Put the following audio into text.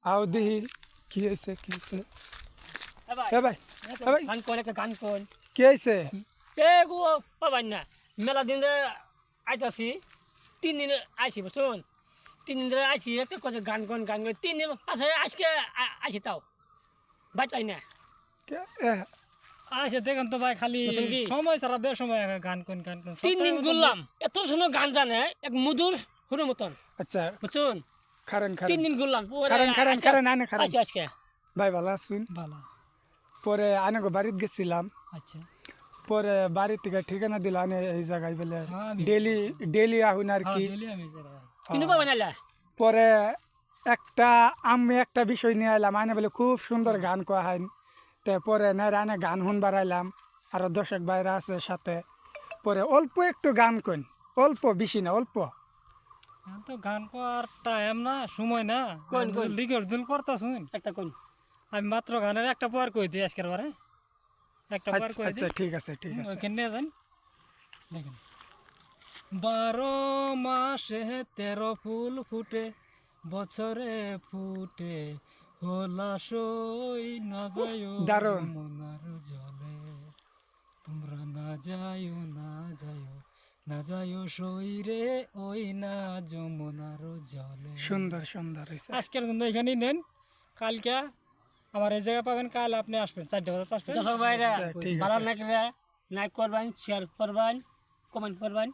আও দেখি কি হয়েছে কি হয়েছে এ ভাই গান কোন একটা গান কোন কি হয়েছে এ গো পাবাই না মেলা দিন আইতাছি 3 দিন আইছি বুঝুন 3 দিন ধরে আইছি একটা কথা গান কোন 3 দিন আছে আজকে আইছি তাও বাইতাই না আচ্ছা দেখেন তো ভাই খালি সময় সারা বেশ সময় গান কোন 3 দিন ঘুরলাম এত শুনো গান জানে এক মধুর হুড়ো মতন আচ্ছা বুঝুন খারেন 3 দিন ঘুরলাম খারেন আনে খারেন আজকে ভাই ভালো আছুন ভালো পরে আনেগো বাড়িতে গেছিলাম আচ্ছা পরে বাড়ি থেকে ঠিকানা দিল আনে এই জায়গায় বলে হ্যাঁ, ডেলি আহুন আর কি ডেলি আমি যাই কিন্তু পাবা নাইলা পরে আমি একটা বিষয় নিয়ে আইলাম আনে বলে খুব সুন্দর গান কোয়া হয় পরে আনে গান শুনবার আইলাম আরো 10 বাইরে আছে সাথে পরে অল্প একটু গান কইন অল্প বেশি না অল্প তো গান করার টাইম না সময় না কোন লিখর দুল করতা শুন একটা কোন আমি মাত্র গানের একটা পর কই দিই আজকের বারে একটা পর কই আচ্ছা দিই ঠিক আছে ওখানে যান দেখেন 12 মাসে 13 ফুল ফুটে বছরে ফুটে হলাসই না যায়ও দারুণ মনার জলে তোমরা না যায়ও সইরে ওই না যমুনার জলে সুন্দর সুন্দর হয়েছে আজকের জন্য এখানেই নেন কালকে আমার এই জায়গা পাবেন কাল আপনি আসবেন 4টা বাজে আসবেন দর্শক ভাইরা ঠিক আছে ভালো লাগলে লাইক করবেন শেয়ার করবেন কমেন্ট করবেন